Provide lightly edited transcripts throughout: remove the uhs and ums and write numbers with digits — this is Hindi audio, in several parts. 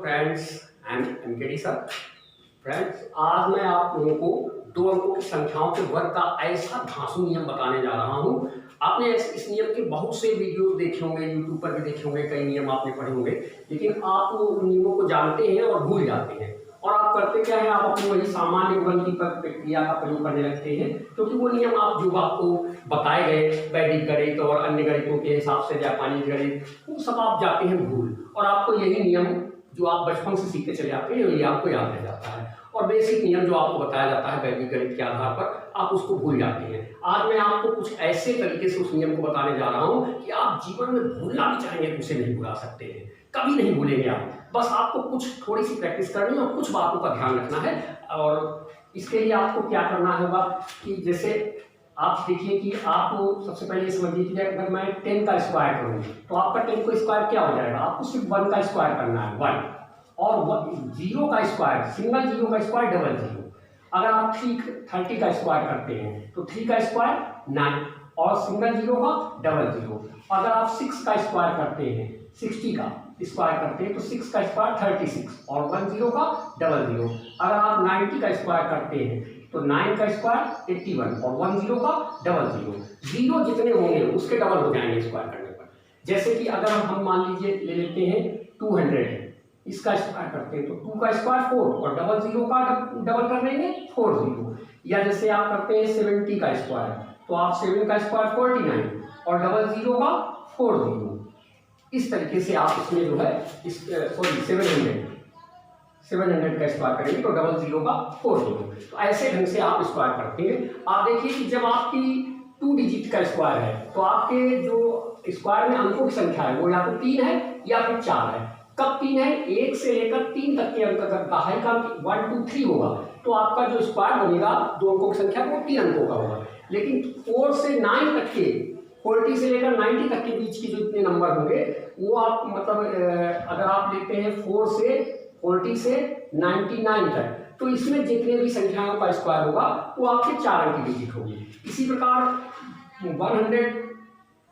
Friends, I am MKD sir. Friends, आज मैं आप लोगों को दो अंकों की संख्याओं के वर्ग का ऐसा धांसू नियम बताने जा रहा हूं। आपने इस नियम के बहुत से वीडियोस देखे होंगे, यूट्यूब पर भी देखे होंगे, कई नियम आपने पढ़े होंगे, लेकिन आप उन नियमों को जानते हैं और भूल जाते हैं। और आप करते क्या है, आप अपनी वही सामान्य गुणन की प्रक्रिया का प्रयोग करने लगते हैं, क्योंकि वो नियम आप जो आपको बताए गए वैदिक गणित और अन्य गणितों के हिसाब से, जापानी गणित, वो सब आप जाते हैं भूल, और आपको यही नियम जो आप बचपन से सीखते चले आते हैं ये आपको याद रह जाता है। और बेसिक नियम जो आपको बताया जाता है वैदिक गणित के आधार पर, आप उसको भूल जाते हैं। आज मैं आपको कुछ ऐसे तरीके से उस नियम को बताने जा रहा हूं कि आप जीवन में भूलना भी चाहेंगे तो उसे नहीं भुला सकते हैं, कभी नहीं भूलेंगे आप। बस आपको कुछ थोड़ी सी प्रैक्टिस करनी है और कुछ बातों का ध्यान रखना है। और इसके लिए आपको क्या करना होगा कि जैसे आप देखिए कि आप सबसे पहले समझिए कि अगर मैं 10 का स्क्वायर करूँ तो आपका 10 का स्क्वायर क्या हो जाएगा, आपको सिर्फ 1 का स्क्वायर करना है, 1। और 0 का स्क्वायर, सिंगल 0 का स्क्वायर डबल 0। अगर आप 30 का स्क्वायर करते हैं तो 3 का स्क्वायर 9 और सिंगल 0 का डबल 0। अगर आप 6 का स्क्वायर करते हैं, 60 का स्क्वायर करते हैं तो 6 का स्क्वायर 36 और 1 0 का डबल 0। अगर आप 90 का स्क्वायर करते हैं तो 9 का स्क्वायर 81 और 1 0 का डबल 0। 0 जितने होंगे उसके डबल हो जाएंगे स्क्वायर करने पर। जैसे कि अगर हम मान लीजिए ले लेते हैं 200 है, इसका स्क्वायर करते हैं तो 2 का स्क्वायर 4 और डबल 0 का डबल कर देंगे 40। या जैसे आप करते हैं 70 का स्क्वायर तो आप 7 का स्क्वायर 49 और डबल 0 का 40। इस तरीके से आप इसमें जो है 700 का स्क्वायर करेंगे तो डबल 0 का 40। तो ऐसे ढंग से आप स्क्वायर करते हैं। आप देखिए कि जब आपकी 2 डिजिट का स्क्वायर है तो आपके जो स्क्वायर में अंकों की संख्या है वो या तो 3 है या फिर 4 है। कब 3 है, 1 से लेकर 3 तक के अंक अगर दहाई का 1 2 3 होगा तो आपका जो स्क्वायर बनेगा दो अंकों की संख्या वो 3 अंकों का होगा। लेकिन 4 से 9 तक के, 40 से लेकर 90 तक के बीच के जो इतने नंबर होंगे वो आप मतलब अगर आप लेते हैं 40 से 99 तक, तो इसमें जितने भी संख्याओं का स्क्वायर होगा वो आपके 4 अंक की डिजिट होगी। इसी प्रकार 100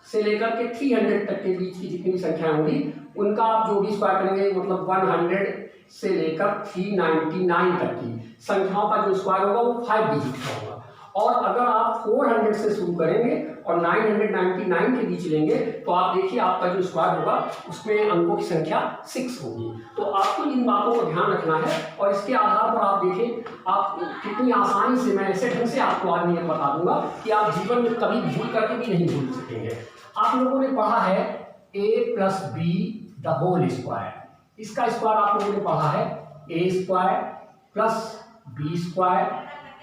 से लेकर के 300 तक के बीच की जितनी संख्याएं होंगी उनका आप जो भी स्क्वायर करेंगे, मतलब 100 से लेकर 399 तक की संख्याओं का जो स्क्वायर होगा वो 5 डिजिट का होगा। और अगर आप 400 से शुरू करेंगे और 999 के बीच लेंगे तो आप देखिए आपका जो स्क्वायर होगा उसमें अंकों की संख्या 6 होगी। तो आपको इन बातों को ध्यान रखना है और इसके आधार पर आप देखें आप कितनी आसानी से, मैं ऐसे ढंग से आपको आज नियम बता दूंगा कि आप जीवन में कभी भूल करके भी नहीं भूल सकेंगे। आप लोगों ने पढ़ा है a + b the whole square. इसका स्क्वायर आप लोगों ने पढ़ा है a square plus b square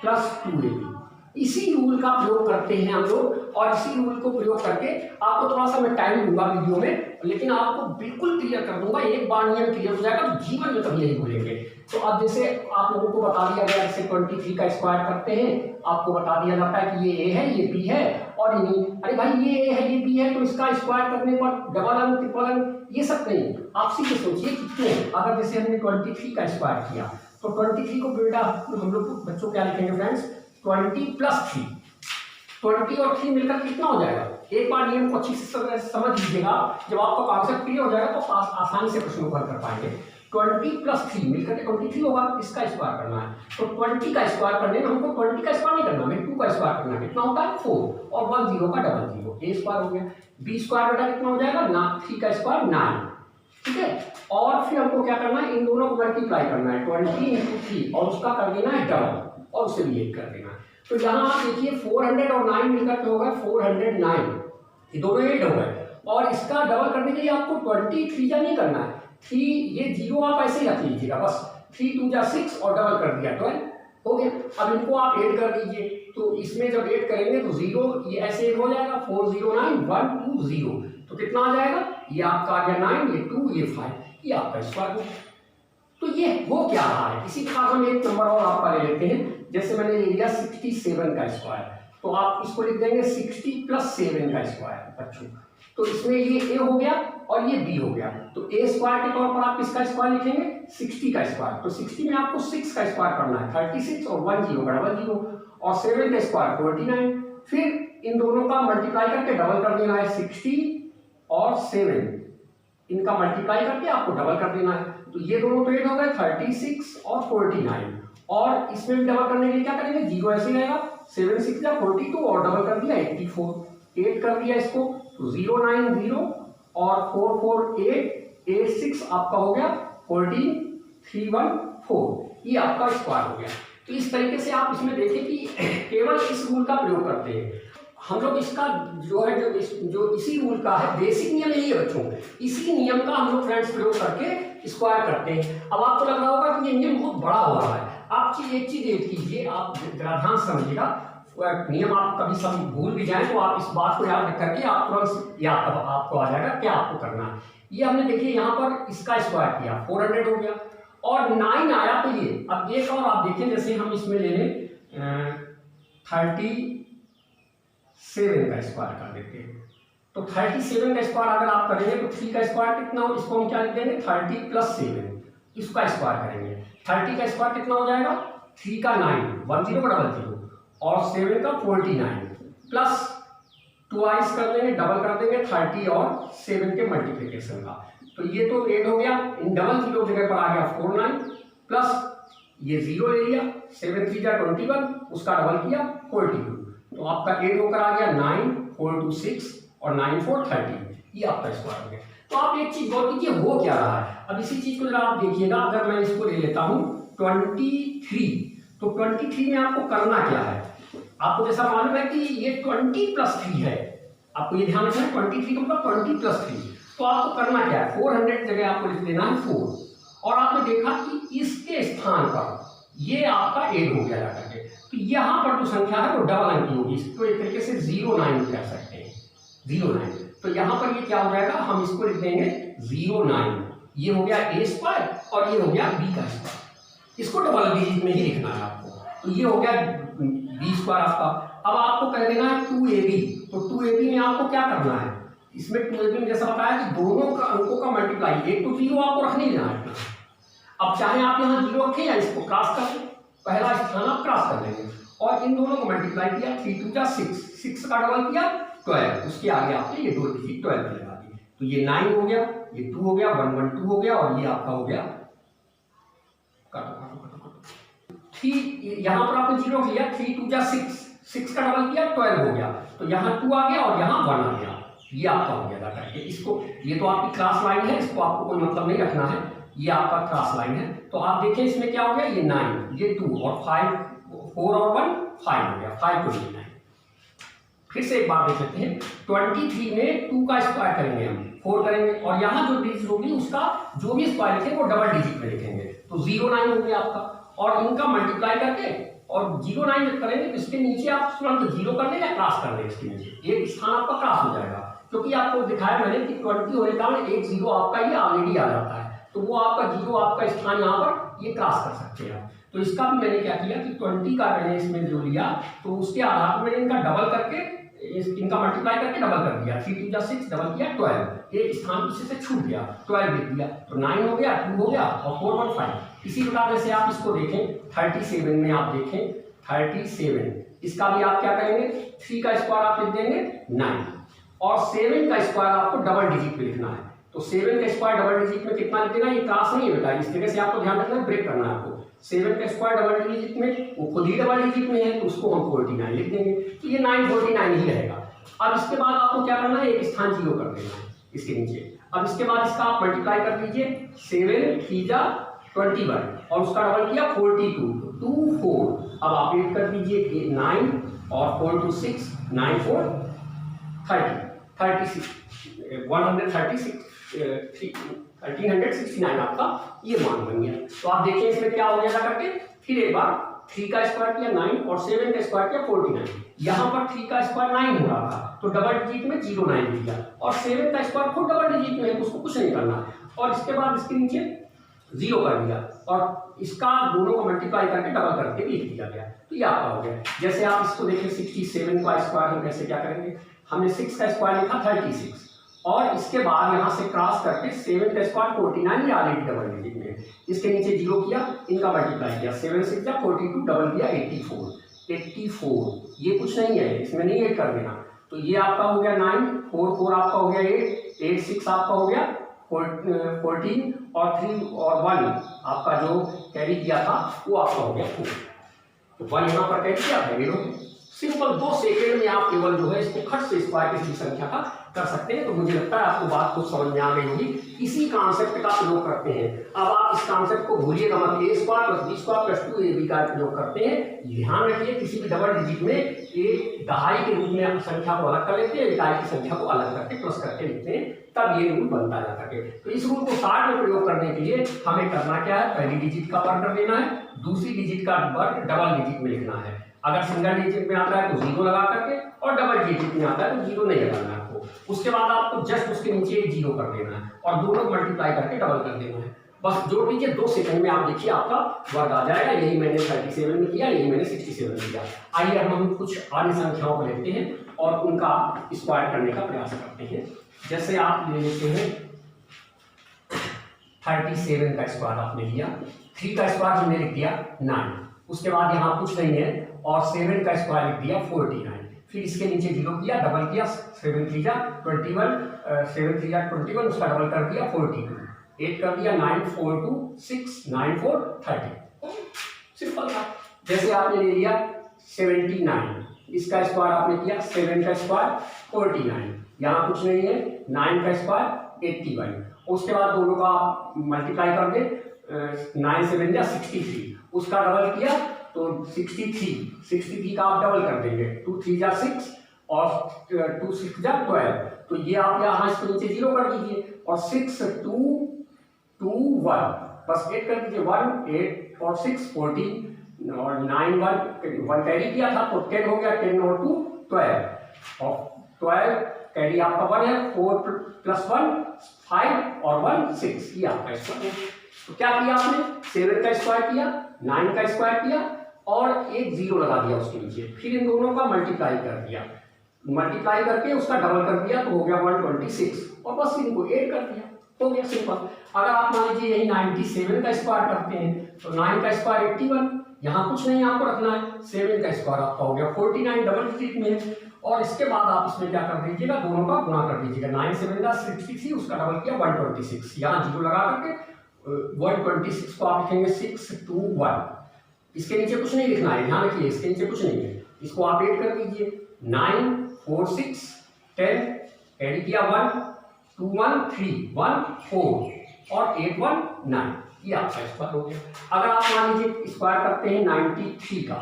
plus 2ab। इसी रूल का प्रयोग करते हैं हम लोग, और इसी रूल को प्रयोग करके आपको थोड़ा सा मैं टाइम दूंगा वीडियो में, लेकिन आपको बिल्कुल क्लियर कर दूंगा। एक बार नियम क्लियर हो जाएगा तो जीवन में कभी नहीं भूलेंगे। तो अब जैसे आप लोगों को बता दिया गया, जैसे 23 का स्क्वायर करते हैं, आपको बता दिया जाता है कि ये a है, ये b है, और अरे भाई ये a है, ये b है, तो इसका स्क्वायर करने पर डबल अंक, ट्रिपल अंक, ये सब नहीं। आप सीधे सोचिए कितने, अगर जैसे हमने 23 का स्क्वायर किया तो 23 को बेटा हम लोग बच्चों क्या लिखेंगे फ्रेंड्स, 20 + 3। 20 और 3 मिलकर कितना हो जाएगा, एक बार नियम को अच्छी से समझ लीजिएगा। जब आपका कॉन्सेप्ट क्लियर हो जाएगा तो आसानी से प्रश्न को हल कर पाएंगे। 20 + 3 मिलकर के 23 होगा, इसका स्क्वायर करना है। तो 20 का स्क्वायर करने में हमको 20 का स्क्वायर नहीं करना, हमें 2 का स्क्वायर करना है। कितना होता है 4 और 1 0 का डबल 0, a स्क्वायर हो गया। b स्क्वायर बेटा कितना हो जाएगा ना, 3 का स्क्वायर 9, ठीक है। और फिर हमको क्या करना है, इन दोनों को मल्टीप्लाई करना है, 20 × 3 और उसका कर देना है डबल और उसे भी 1 कर देना है। तो यहाँ आप देखिए 400 और 9 मिलकर हो गया 409, ये दोनों 8 हो गए। और इसका डबल करने के लिए आपको 23 जा नहीं करना है, 3 ये 0 आप ऐसे ही रख लीजिएगा, बस 3 2 जा 6 और डबल कर दिया 12 हो गया। अब इनको आप ऐड कर दीजिए, तो इसमें जब ऐड करेंगे तो 0 ये ऐसे ऐड हो जाएगा, 409 1 2 0, तो कितना आ जाएगा, ये आपका आ गया 9, ये 2, ये 5, ये आपका स्क्वायर हो। तो ये हो क्या रहा है, इसी प्रकार हम एक नंबर और आपका ले लेते हैं। जैसे मैंने ले लिया 67 का स्क्वायर, तो आप इसको लिख देंगे 60 + 7 का स्क्वायर बच्चों। तो इसमें ये a हो गया और ये b हो गया, तो a स्क्वायर के तौर पर आप इसका स्क्वायर लिखेंगे 60 का स्क्वायर। तो 60 में आपको 6 का स्क्वायर करना है, 36 और 1 0 का डबल 0, और 7 का स्क्वायर 49। फिर इन दोनों का मल्टीप्लाई करके डबल कर देना है, 60 और 7 इनका मल्टीप्लाई करके आपको डबल कर देना है। तो ये दोनों तो 8 हो गए, 36 और 49, और इसमें भी डबल करने के लिए क्या करेंगे, 0 ऐसे रहेगा, 7 6 या 42 और डबल कर दिया 84, 8 कर दिया इसको, तो 090 और 448, 86 आपका हो गया 14314, ये आपका स्क्वायर हो गया। तो इस तरीके से आप इसमें देखें कि केवल इस रूल का प्रयोग करते हैं हम लोग। इसका जो है जो इसी रूल का है बेसिक नियम यही है बच्चों, इसी नियम का हम लोग फ्रेंड्स प्रयोग करके स्क्वायर करते हैं। अब आपको लग रहा होगा कि ये नियम बहुत बड़ा हो रहा है, आप एक चीज याद कीजिए, आप जरा ध्यान समझिएगा, नियम आप कभी सब भूल भी जाएं तो आप इस बात को याद करके आप तुरंत याद आपको आ जाएगा क्या आपको करना है। ये हमने देखिए यहाँ पर इसका स्क्वायर किया 400 हो गया, और 9 आया, तो ये अब एक और आप देखें, जैसे हम इसमें ले लें 37 का स्क्वायर कर देते हैं, तो 37 का स्क्वायर अगर आप करेंगे तो 3 का स्क्वायर कितना हो, इसको हम क्या लिख देंगे 30 + 7, इसका स्क्वायर करेंगे, 30 का स्क्वायर कितना हो जाएगा, 3 का 9 1000 और 7 का 49 प्लस ट्वाइस कर लेंगे, डबल कर देंगे 30 और 7 के मल्टीप्लिकेशन का, तो ये तो 8 हो गया, इन डबल 0 जगह पर आ गया 49 प्लस ये 0 ले लिया, 7 3 जा 21, उसका डबल किया 42, तो आपका 8 होकर आ गया 9 4 2 6 और 9 4 13, ये आपका स्क्वायर हो गया। तो आप एक चीज गौर कीजिए हो क्या रहा है, अब इसी चीज को जरा आप देखिएगा, अगर मैं इसको ले लेता हूं 23, तो 23 में आपको करना क्या है, आपको जैसा मालूम है कि ये 20 + 3 है, आपको ये ध्यान रखना है 23 का मतलब 20 + 3, तो आपको करना क्या है 400 जगह आपको लिख देना है 4, और आपने देखा कि इसके स्थान पर ये आपका 8 हो गया जाकर के, तो यहाँ पर जो संख्या है वो डबल अंक की होगी, इसको एक तरीके से 09 कह सकते हैं, 09, तो यहाँ पर ये क्या हो जाएगा, हम इसको लिख देंगे 09, ये हो गया a स्क्वायर और ये हो गया b का स्क्वायर, इसको डबल डिजिट में ही लिखना है आपको, तो ये हो गया b स्क्वायर आपका। अब आपको कह देना है 2ab, तो 2ab में आपको क्या करना है, इसमें 2ab में जैसा बताया कि दोनों का अंकों का मल्टीप्लाई, 1 to 0 आपको रख नहीं देना है। अब चाहे आप यहाँ 0 रखें या इसको क्रॉस कर लें, पहला स्थान आप क्रॉस कर लेंगे, और इन दोनों को मल्टीप्लाई किया, 3 2 जा 6, 6 का डबल किया 12, उसके आगे आपने ये 2 डिजिट 12 लगा दी, तो ये 9 हो गया, ये 2 हो गया, 1 1 2 हो गया, और ये आपका हो गया 3, यहाँ पर आपने 0 किया, 3 2 जा 6, 6 का डबल किया 12 हो गया, तो यहाँ 2 आ गया और यहाँ 1 आ गया, ये आपका हो गया जाकर के। इसको, ये तो आपकी क्लास लाइन है, इसको आपको कोई मतलब नहीं रखना है, ये आपका क्लास लाइन है। तो आप देखें इसमें क्या हो गया, ये 9, ये 2 और 5, 4 और 1 5 हो गया, 5 को 9। फिर से एक बार देख लेते हैं, 23 में 2 का स्क्वायर करेंगे हम, 4 करेंगे, और यहाँ जो डिजिट होगी उसका जो भी स्क्वायर लिखेंगे वो डबल डिजिट में लिखेंगे, तो 09 हो गया आपका, और इनका मल्टीप्लाई करके और 09 जब करेंगे तो इसके नीचे आप तुरंत 0 कर लें या क्रॉस कर लें, इसके नीचे एक स्थान आपका क्रॉस हो जाएगा, क्योंकि आपको दिखाया मैंने कि 20 होने का एक 0 आपका ये ऑलरेडी आ जाता है, तो वो आपका 0 आपका स्थान यहाँ पर ये क्रॉस कर सकते हैं। तो इसका भी मैंने क्या किया कि 20 का मैंने इसमें जो लिया, तो उसके आधार पर मैंने इनका डबल करके, इनका मल्टीप्लाई करके डबल कर दिया, 3 2 जा 6, डबल किया 12, एक स्थान पीछे से छूट गया, 12 लिख दिया, तो 9 हो गया, 2 हो गया और 4 1 5। इसी प्रकार से आप इसको देखें 37 में, आप देखें 37, इसका भी आप क्या करेंगे, 3 का स्क्वायर आप लिख देंगे 9, और 7 का स्क्वायर आपको डबल डिजिट पे लिखना है, तो 7 का स्क्वायर डबल डिजिट में कितना लिख देना, ये क्लास नहीं है बेटा, इस तरह से आपको ध्यान रखना है, ब्रेक करना है आपको। 7 का स्क्वायर डबल डिजिट में, वो खुद ही डबल डिजिट में है, तो उसको हम 49 लिख देंगे, तो ये 949 ही रहेगा। अब इसके बाद आपको क्या करना है, एक स्थान 0 कर देना है इसके नीचे। अब इसके बाद इसका आप मल्टीप्लाई कर दीजिए, 7 3 जा 21, और उसका डबल किया 42, 2 4, अब आप ऐड कर दीजिए 9 और 4 2 6, 9 4 30, 36 136 1369 आपका ये मान बन गया। तो आप देखिए इसमें क्या हो गया करके, फिर एक बार 3 का स्क्वायर किया 9 और 7 का स्क्वायर किया 49, यहाँ पर 3 का स्क्वायर 9 हो रहा था, तो डबल डिजिट में 09 लिख दिया, और 7 का स्क्वायर खुद डबल डिजिट में है, उसको कुछ नहीं करना, और इसके बाद इसके नीचे 0 कर दिया, और इसका दोनों को मल्टीप्लाई करके डबल करके भी लिख दिया गया, तो ये आपका हो गया। जैसे आप इसको देखिए 67 का स्क्वायर हम कैसे क्या करेंगे, हमने 6 का स्क्वायर लिखा 36, और इसके बाद यहाँ से क्रॉस करके 7 का स्क्वायर 49 या ऑलरेडी डबल डिजिट में, इसके नीचे 0 किया, इनका मल्टीप्लाई किया, 7 6 जा 42, डबल किया 84, ये कुछ नहीं है, इसमें नहीं ऐड कर देना, तो ये आपका हो गया 9, 4 4 आपका हो गया 8, 8 6 आपका हो गया 14 और 3 और 1 आपका जो कैरी किया था वो आपका हो गया 4। तो 1 यहाँ पर कैरी किया है, सिंपल 2 सेकेंड में आप केवल जो है इसको खट से स्क्वायर किसी संख्या का कर सकते हैं। तो मुझे लगता है आपको बात कुछ समझ में आ गई होगी। इसी कॉन्सेप्ट का प्रयोग करते हैं। अब आप इस कॉन्सेप्ट को भूलिएगा मत, A square plus B square plus 2ab का प्रयोग करते हैं। ध्यान रखिए किसी भी डबल डिजिट में एक दहाई के रूप में संख्या को अलग कर लेते हैं, इकाई की संख्या को अलग करके प्लस करके लिखते हैं, तब ये रूल बनता जाता है। तो इस रूल को 60 में प्रयोग करने के लिए हमें करना क्या है, पहली डिजिट का वर्ग कर देना है, दूसरी डिजिट का वर्ग डबल डिजिट में लिखना है। अगर सिंगल डिजिट में आता है तो 0 लगा करके, और डबल डिजिट में आता है तो 0 नहीं लगाना है आपको। उसके बाद आपको जस्ट उसके नीचे एक 0 कर देना है और दोनों मल्टीप्लाई करके डबल कर देना है। बस जोड़ लीजिए, 2 सेकंड में आप देखिए आपका वर्ग आ जाएगा। यही मैंने 37 में किया, यही मैंने 67 में किया। आइए अब हम कुछ अन्य संख्याओं को लेते हैं और उनका स्क्वायर करने का प्रयास करते हैं। जैसे आप ले लेते हैं 37 का स्क्वायर आपने लिया, 3 का स्क्वायर हमने लिख दिया 9, उसके बाद यहाँ कुछ नहीं है और 7 का स्क्वायर लिख दिया 49, फिर इसके नीचे 0 किया, डबल किया, 7 3 जा 21, 7 3 जा 21, उसका डबल कर दिया 42, 8 कर दिया 9 4 2 6 9 4 30। सिंपल था। जैसे आपने ले लिया 79, इसका स्क्वायर आपने किया, 7 का स्क्वायर 49, यहाँ कुछ नहीं है, 9 का स्क्वायर 81, उसके बाद दोनों का मल्टीप्लाई कर दे, 9 7 जा 63, उसका डबल किया तो 63 का आप डबल कर देंगे, 2 3 जा 6 और 2 6 जा 12, तो ये आप यहाँ इसके नीचे 0 कर दीजिए और 6 2 2 1, बस 8 कर दीजिए, 1 8 और 6 14 और 9 1 कैरी किया था तो 10 हो गया, 10 और 2 12 और 12 कैरी आपका 1 है, 4 प्लस 1 5 और 1 6, ये आपका स्क्वायर। तो क्या किया आपने, 7 का स्क्वायर किया, 9 का स्क्वायर किया और एक 0 लगा दिया उसके नीचे, फिर इन दोनों का मल्टीप्लाई कर दिया, मल्टीप्लाई करके उसका डबल कर दिया तो हो गया 126 और बस इनको ऐड कर दिया, हो गया सिंपल। अगर आप मान लीजिए यही 97 का स्क्वायर करते हैं तो 9 का स्क्वायर 81, यहाँ कुछ नहीं आपको रखना है, 7 का स्क्वायर आपका हो गया 49 डबल डिजिट में है, और इसके बाद आप इसमें क्या कर दीजिएगा, दोनों का गुणा कर दीजिएगा, 9 7 का 63, उसका डबल किया 126, यहाँ 0 लगा करके 126 को आप लिखेंगे 6 2 1, इसके नीचे कुछ नहीं लिखना है, ध्यान रखिए इसके नीचे कुछ नहीं है, इसको आप ऐड कर दीजिए, 9 4 6 10 ऐड किया 1 2 1 3 1 4 और 8 1 9, ये आपका स्क्वायर हो गया। अगर आप मान लीजिए स्क्वायर करते हैं 93 का,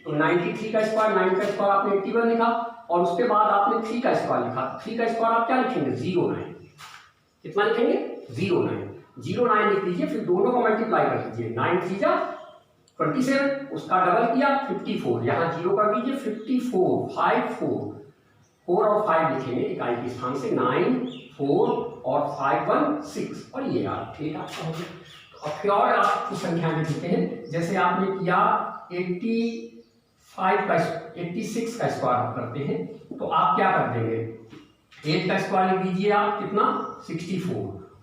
तो 93 का स्क्वायर, 9 का स्क्वायर आपने 81 लिखा और उसके बाद आपने 3 का स्क्वायर लिखा, 3 का स्क्वायर आप क्या लिखेंगे 09, कितना लिखेंगे 09 लिख लीजिए, फिर दोनों को मल्टीप्लाई कर लीजिए, 9 3 जा 27, उसका डबल किया 54, यहाँ 0 कर दीजिए, 54 5 4 और 5 लिखेंगे इकाई के स्थान से, 9 4 और 5 1 6 और ये आप ठीक आपका हो गया। तो अब फिर और आप कुछ संख्या में लिखते हैं, जैसे आपने किया 86 का स्क्वायर आप करते हैं तो आप क्या कर देंगे, 8 का स्क्वायर लिख दीजिए आप कितना 64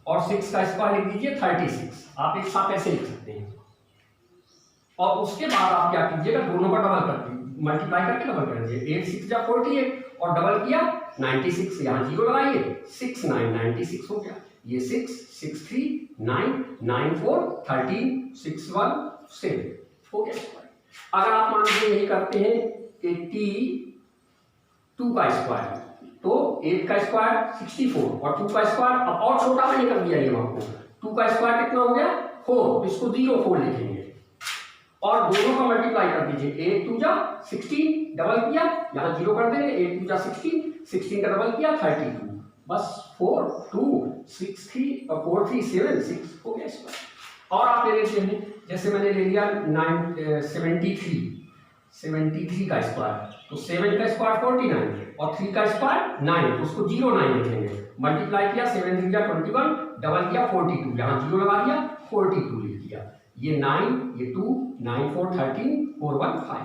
और 6 का स्क्वायर लिख दीजिए 36, आप एक साथ ऐसे लिख सकते हैं। और उसके बाद आप क्या कीजिएगा, दोनों का डबल कर दीजिए, मल्टीप्लाई करके डबल कर दीजिए, 8 6 जा 48 और डबल किया 96, यहाँ 0 लगाइए 6 9 96 हो गया, ये 6 6 3 9 9 4 13 6 1 7 हो गया। अगर आप मान लीजिए यही करते हैं 82 का स्क्वायर, तो 8 का स्क्वायर 64 और 2 का स्क्वायर, अब और छोटा मैंने कर दिया ये आपको, 2 का स्क्वायर कितना हो गया 4, इसको 0 4 लिखेंगे और दोनों का मल्टीप्लाई कर दीजिए, 8 2 जा 16 डबल किया, यहाँ 0 कर देंगे, 8 2 जा 16 का डबल किया 32, बस 4 2 6 3 और 4 3 7 6 हो गया स्क्वायर। और आप ले लेते हैं, जैसे मैंने ले लिया 73 का स्क्वायर, तो 7 का स्क्वायर 49 और 3 का स्क्वायर 9, उसको 09 लिखेंगे, मल्टीप्लाई किया 7 3 जा 21 डबल किया 42, यहाँ 0 लगा दिया 42 लिख दिया, ये 9 ये 2 9 4 13 4 1 5।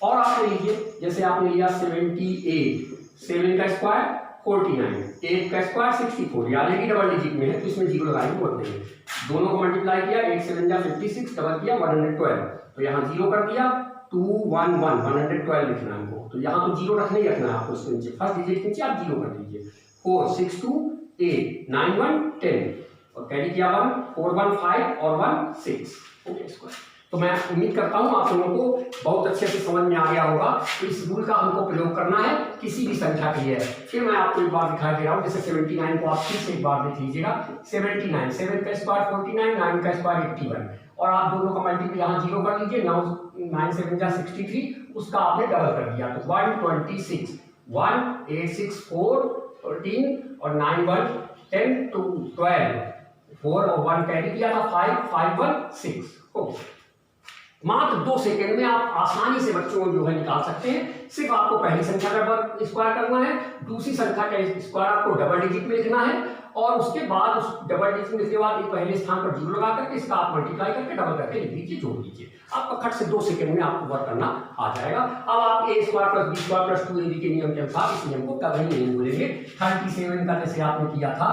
और आप ले लीजिए, जैसे आपने लिया 78, 7 का स्क्वायर 49, 8 का स्क्वायर 64, यानी कि डबल डिजिट में है तो इसमें 0 लगाएंगे, बोलते हैं, दोनों को मल्टीप्लाई किया, 8 7 जा 56 डबल किया 112, तो यहाँ 0 कर दिया 2 1 1 112 लिखना है हमको, तो यहाँ तो 0 रखना ही रखना है आपको, इसके नीचे फर्स्ट डिजिट के नीचे आप 0 कर दीजिए, 4 6 2 8 9 1 10 और कैरी किया 1 4 1 5 और 1 6 हो गया स्क्वायर। तो मैं उम्मीद करता हूं आप लोगों को बहुत अच्छे से समझ में आ गया होगा। तो इस रूल का हमको प्रयोग करना है किसी भी संख्या के लिए। फिर मैं आपको एक बार दिखा दे रहा हूं, जैसे 79 को आप फिर से एक बार देख लीजिएगा। 79 7 का स्क्वायर 49 9 का स्क्वायर 81 और आप दोनों का मल्टीपल यहाँ 0 कर लीजिए। 9 7 जा 63 उसका आपने डबल कर दिया तो 126 1 8 6 4 13 और 9 1 10 2 12 4 और 1 कैरी किया था 5 5 1 6 हो गया। मात्र 2 सेकंड में आप आसानी से बच्चों को जो है निकाल सकते हैं। सिर्फ आपको पहली संख्या का स्क्वायर करना है, दूसरी संख्या का स्क्वायर आपको डबल डिजिट में लिखना है और उसके बाद उस डबल डिजिट में लिखने के बाद पहले स्थान पर जीरो लगा करके इसका आप मल्टीप्लाई करके डबल करके लिख दीजिए, जोड़ दीजिए। आपका खट से 2 सेकंड में आपको वर्क करना आ जाएगा। अब आप A square plus B square plus 2ab के नियम के अनुसार इस नियम को कभी नहीं भूलेंगे। 37 का जैसे आपने किया था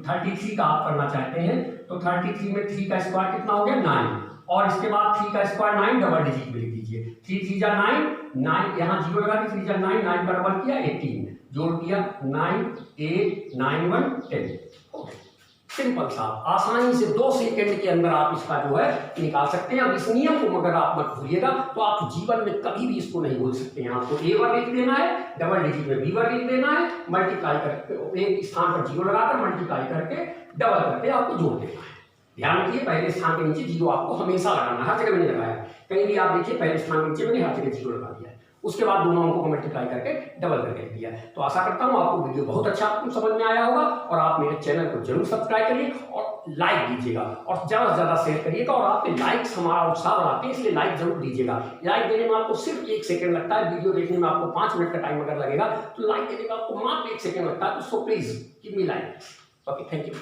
33 का आप करना चाहते हैं तो 33 में 3 का स्क्वायर कितना हो गया 9 और इसके बाद 3 का स्क्वायर 9 डबल डिजिट में लिख दीजिए। 3 3 जा 9 9 यहाँ 0 लगा दी 3 जा 9 9 का डबल किया 18 जोड़ किया 9 8 9 1 10 हो गया। सिंपल सा आसानी से 2 सेकंड के अंदर आप इसका जो है निकाल सकते हैं। अब इस नियम को मगर आप मत भूलिएगा तो आप जीवन में कभी भी इसको नहीं भूल सकते हैं। आपको ए वर्ग लिख देना है, डबल डिजिट में बी वर्ग लिख देना है, मल्टीप्लाई करके एक स्थान पर जीरो लगाकर मल्टीप्लाई करके डबल करके आपको जोड़ देना है। ध्यान रखिए पहले स्थान के नीचे जीरो आपको हमेशा लगाना, हर जगह मैंने लगाया। कहीं भी आप देखिए पहले स्थान के नीचे मैंने हर जगह जीरो लगा दिया है। उसके बाद दोनों अंकों को मल्टीप्लाई करके डबल करके लिख दिया। तो आशा करता हूँ आपको वीडियो बहुत अच्छा समझ में आया होगा और आप मेरे चैनल को जरूर सब्सक्राइब करिए और लाइक दीजिएगा और ज़्यादा से ज़्यादा शेयर करिएगा। और आपके लाइक्स हमारा उत्साह बढ़ाते हैं, इसलिए लाइक जरूर दीजिएगा। लाइक देने में आपको सिर्फ 1 सेकंड लगता है, वीडियो देखने में आपको 5 मिनट का टाइम अगर लगेगा तो लाइक देने में आपको मात्र 1 सेकंड लगता है। तो so please give me like. Okay, thank you.